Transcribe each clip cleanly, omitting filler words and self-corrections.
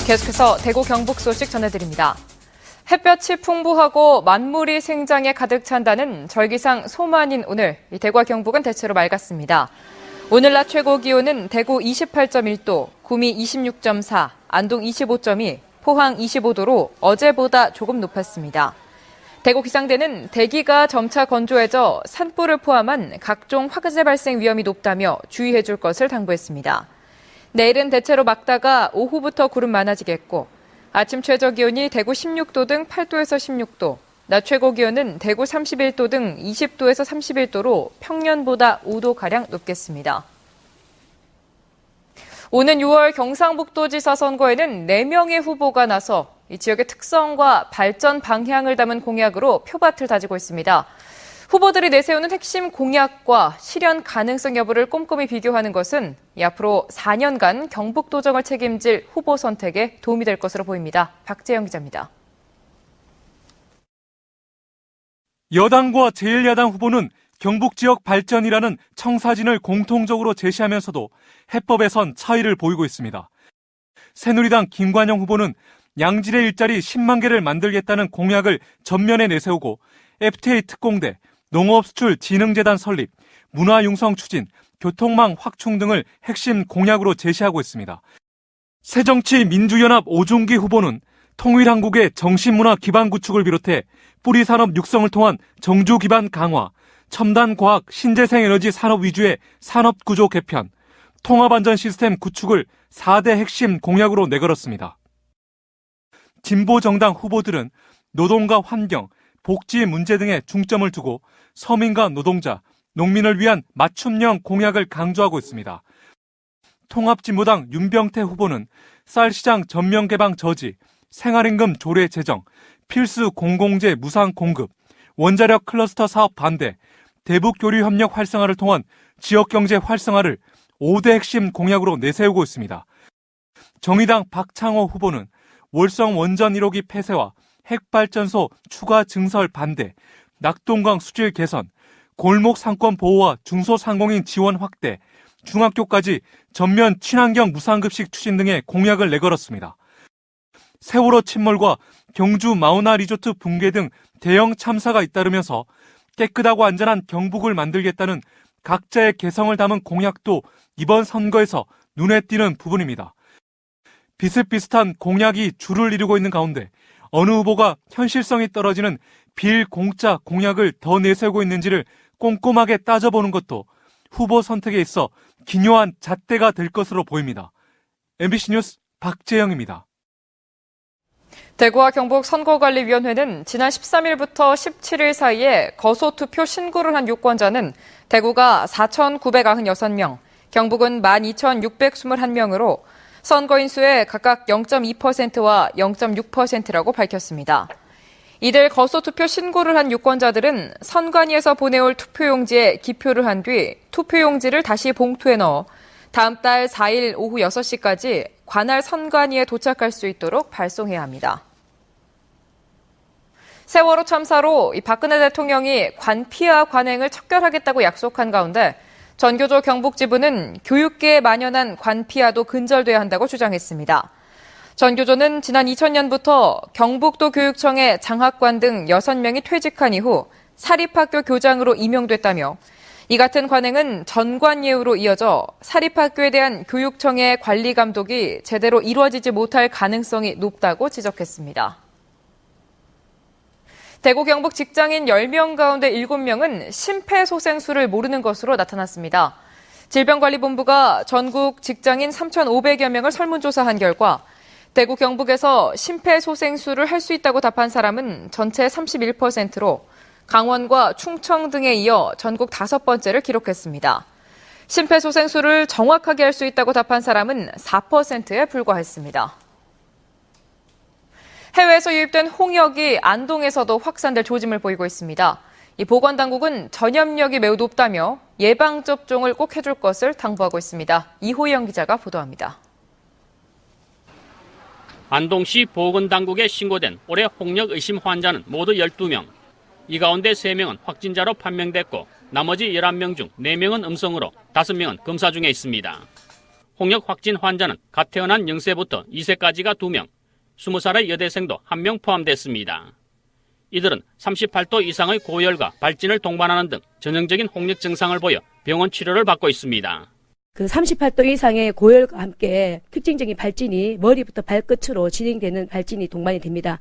계속해서 대구 경북 소식 전해드립니다. 햇볕이 풍부하고 만물이 생장에 가득 찬다는 절기상 소만인 오늘, 대구와 경북은 대체로 맑았습니다. 오늘 낮 최고 기온은 대구 28.1도, 구미 26.4, 안동 25.2, 포항 25도로 어제보다 조금 높았습니다. 대구 기상대는 대기가 점차 건조해져 산불을 포함한 각종 화재 발생 위험이 높다며 주의해 줄 것을 당부했습니다. 내일은 대체로 맑다가 오후부터 구름 많아지겠고 아침 최저 기온이 대구 16도 등 8도에서 16도, 낮 최고 기온은 대구 31도 등 20도에서 31도로 평년보다 5도가량 높겠습니다. 오는 6월 경상북도지사 선거에는 4명의 후보가 나서 이 지역의 특성과 발전 방향을 담은 공약으로 표밭을 다지고 있습니다. 후보들이 내세우는 핵심 공약과 실현 가능성 여부를 꼼꼼히 비교하는 것은 앞으로 4년간 경북도정을 책임질 후보 선택에 도움이 될 것으로 보입니다. 박재영 기자입니다. 여당과 제1야당 후보는 경북 지역 발전이라는 청사진을 공통적으로 제시하면서도 해법에선 차이를 보이고 있습니다. 새누리당 김관영 후보는 양질의 일자리 10만 개를 만들겠다는 공약을 전면에 내세우고 FTA 특공대, 농업수출진흥재단 설립, 문화융성 추진, 교통망 확충 등을 핵심 공약으로 제시하고 있습니다. 새정치민주연합 오중기 후보는 통일한국의 정신문화 기반 구축을 비롯해 뿌리산업 육성을 통한 정주 기반 강화, 첨단과학 신재생에너지 산업 위주의 산업구조 개편, 통합안전 시스템 구축을 4대 핵심 공약으로 내걸었습니다. 진보정당 후보들은 노동과 환경, 복지 문제 등에 중점을 두고 서민과 노동자, 농민을 위한 맞춤형 공약을 강조하고 있습니다. 통합진보당 윤병태 후보는 쌀시장 전면 개방 저지, 생활임금 조례 제정, 필수 공공재 무상 공급, 원자력 클러스터 사업 반대, 대북교류협력 활성화를 통한 지역경제 활성화를 5대 핵심 공약으로 내세우고 있습니다. 정의당 박창호 후보는 월성 원전 1호기 폐쇄와 핵발전소 추가 증설 반대, 낙동강 수질 개선, 골목 상권 보호와 중소상공인 지원 확대, 중학교까지 전면 친환경 무상급식 추진 등의 공약을 내걸었습니다. 세월호 침몰과 경주 마우나 리조트 붕괴 등 대형 참사가 잇따르면서 깨끗하고 안전한 경북을 만들겠다는 각자의 개성을 담은 공약도 이번 선거에서 눈에 띄는 부분입니다. 비슷비슷한 공약이 줄을 이루고 있는 가운데 어느 후보가 현실성이 떨어지는 빌공짜 공약을 더 내세우고 있는지를 꼼꼼하게 따져보는 것도 후보 선택에 있어 기묘한 잣대가 될 것으로 보입니다. MBC 뉴스 박재영입니다. 대구와 경북 선거관리위원회는 지난 13일부터 17일 사이에 거소투표 신고를 한 유권자는 대구가 4,996명, 경북은 12,621명으로 선거인 수의 각각 0.2%와 0.6%라고 밝혔습니다. 이들 거소투표 신고를 한 유권자들은 선관위에서 보내올 투표용지에 기표를 한 뒤 투표용지를 다시 봉투에 넣어 다음 달 4일 오후 6시까지 관할 선관위에 도착할 수 있도록 발송해야 합니다. 세월호 참사로 박근혜 대통령이 관피와 관행을 척결하겠다고 약속한 가운데 전교조 경북지부는 교육계에 만연한 관피아도 근절돼야 한다고 주장했습니다. 전교조는 지난 2000년부터 경북도 교육청의 장학관 등 6명이 퇴직한 이후 사립학교 교장으로 임용됐다며 이 같은 관행은 전관예우로 이어져 사립학교에 대한 교육청의 관리 감독이 제대로 이루어지지 못할 가능성이 높다고 지적했습니다. 대구 경북 직장인 10명 가운데 7명은 심폐소생술을 모르는 것으로 나타났습니다. 질병관리본부가 전국 직장인 3,500여 명을 설문조사한 결과 대구 경북에서 심폐소생술을 할 수 있다고 답한 사람은 전체 31%로 강원과 충청 등에 이어 전국 5번째를 기록했습니다. 심폐소생술을 정확하게 할 수 있다고 답한 사람은 4%에 불과했습니다. 해외에서 유입된 홍역이 안동에서도 확산될 조짐을 보이고 있습니다. 이 보건당국은 전염력이 매우 높다며 예방접종을 꼭 해줄 것을 당부하고 있습니다. 이호영 기자가 보도합니다. 안동시 보건당국에 신고된 올해 홍역 의심 환자는 모두 12명. 이 가운데 3명은 확진자로 판명됐고 나머지 11명 중 4명은 음성으로 5명은 검사 중에 있습니다. 홍역 확진 환자는 갓 태어난 0세부터 2세까지가 2명, 20살의 여대생도 1명 포함됐습니다. 이들은 38도 이상의 고열과 발진을 동반하는 등 전형적인 홍역 증상을 보여 병원 치료를 받고 있습니다. 그 38도 이상의 고열과 함께 특징적인 발진이 머리부터 발끝으로 진행되는 발진이 동반이 됩니다.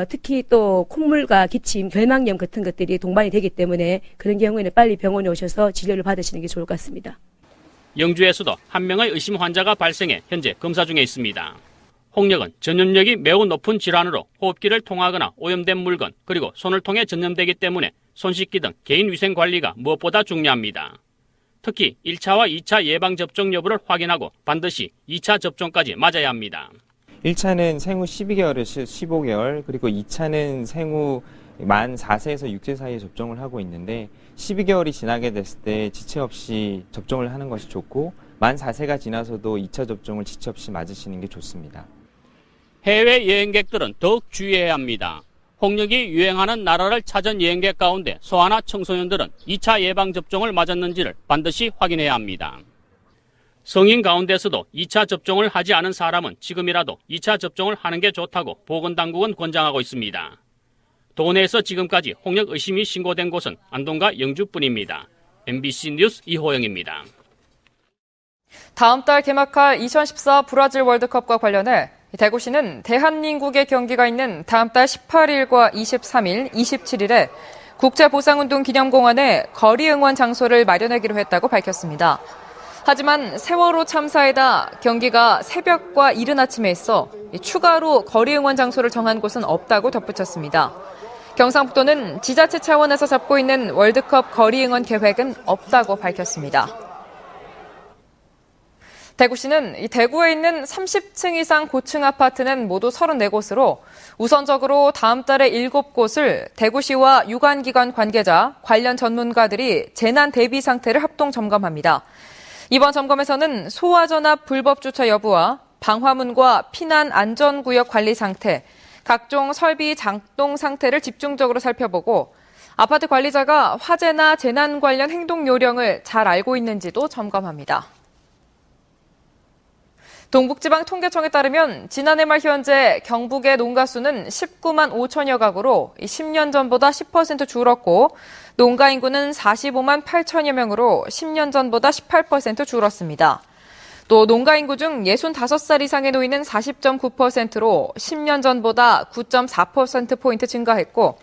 특히 또 콧물과 기침, 결막염 같은 것들이 동반이 되기 때문에 그런 경우에는 빨리 병원에 오셔서 진료를 받으시는 게 좋을 것 같습니다. 영주에서도 1명의 의심 환자가 발생해 현재 검사 중에 있습니다. 홍역은 전염력이 매우 높은 질환으로 호흡기를 통하거나 오염된 물건 그리고 손을 통해 전염되기 때문에 손 씻기 등 개인 위생 관리가 무엇보다 중요합니다. 특히 1차와 2차 예방접종 여부를 확인하고 반드시 2차 접종까지 맞아야 합니다. 1차는 생후 12개월에서 15개월, 그리고 2차는 생후 만 4세에서 6세 사이에 접종을 하고 있는데 12개월이 지나게 됐을 때 지체 없이 접종을 하는 것이 좋고 만 4세가 지나서도 2차 접종을 지체 없이 맞으시는 게 좋습니다. 해외 여행객들은 더욱 주의해야 합니다. 홍역이 유행하는 나라를 찾은 여행객 가운데 소아나 청소년들은 2차 예방접종을 맞았는지를 반드시 확인해야 합니다. 성인 가운데서도 2차 접종을 하지 않은 사람은 지금이라도 2차 접종을 하는 게 좋다고 보건당국은 권장하고 있습니다. 도내에서 지금까지 홍역 의심이 신고된 곳은 안동과 영주뿐입니다. MBC 뉴스 이호영입니다. 다음 달 개막할 2014 브라질 월드컵과 관련해 대구시는 대한민국의 경기가 있는 다음 달 18일과 23일, 27일에 국제보상운동 기념공원에 거리 응원 장소를 마련하기로 했다고 밝혔습니다. 하지만 세월호 참사에다 경기가 새벽과 이른 아침에 있어 추가로 거리 응원 장소를 정한 곳은 없다고 덧붙였습니다. 경상북도는 지자체 차원에서 잡고 있는 월드컵 거리 응원 계획은 없다고 밝혔습니다. 대구시는 대구에 있는 30층 이상 고층 아파트는 모두 34곳으로 우선적으로 다음 달에 7곳을 대구시와 유관기관 관계자, 관련 전문가들이 재난 대비 상태를 합동 점검합니다. 이번 점검에서는 소화전압 불법 주차 여부와 방화문과 피난 안전구역 관리 상태, 각종 설비 작동 상태를 집중적으로 살펴보고 아파트 관리자가 화재나 재난 관련 행동 요령을 잘 알고 있는지도 점검합니다. 동북지방통계청에 따르면 지난해 말 현재 경북의 농가 수는 19만 5천여 가구로 10년 전보다 10% 줄었고 농가 인구는 45만 8천여 명으로 10년 전보다 18% 줄었습니다. 또 농가 인구 중 65살 이상의 노인은 40.9%로 10년 전보다 9.4%포인트 증가했고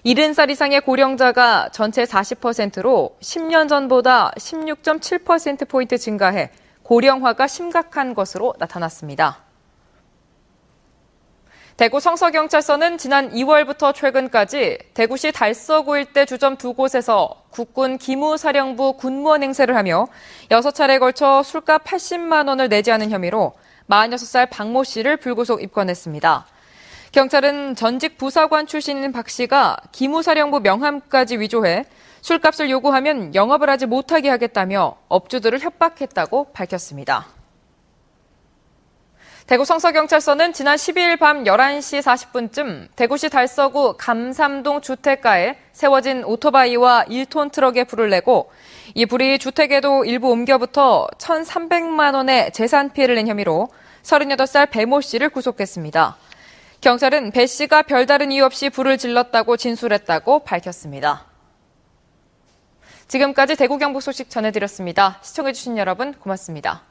70살 이상의 고령자가 전체 40%로 10년 전보다 16.7%포인트 증가해 고령화가 심각한 것으로 나타났습니다. 대구 성서경찰서는 지난 2월부터 최근까지 대구시 달서구 일대 주점 2곳에서 국군 기무사령부 군무원 행세를 하며 6차례에 걸쳐 술값 80만 원을 내지 않은 혐의로 46살 박모 씨를 불구속 입건했습니다. 경찰은 전직 부사관 출신인 박 씨가 기무사령부 명함까지 위조해 술값을 요구하면 영업을 하지 못하게 하겠다며 업주들을 협박했다고 밝혔습니다. 대구 성서경찰서는 지난 12일 밤 11시 40분쯤 대구시 달서구 감삼동 주택가에 세워진 오토바이와 1톤 트럭에 불을 내고 이 불이 주택에도 일부 옮겨붙어 1,300만 원의 재산 피해를 낸 혐의로 38살 배모 씨를 구속했습니다. 경찰은 배 씨가 별다른 이유 없이 불을 질렀다고 진술했다고 밝혔습니다. 지금까지 대구 경북 소식 전해드렸습니다. 시청해주신 여러분 고맙습니다.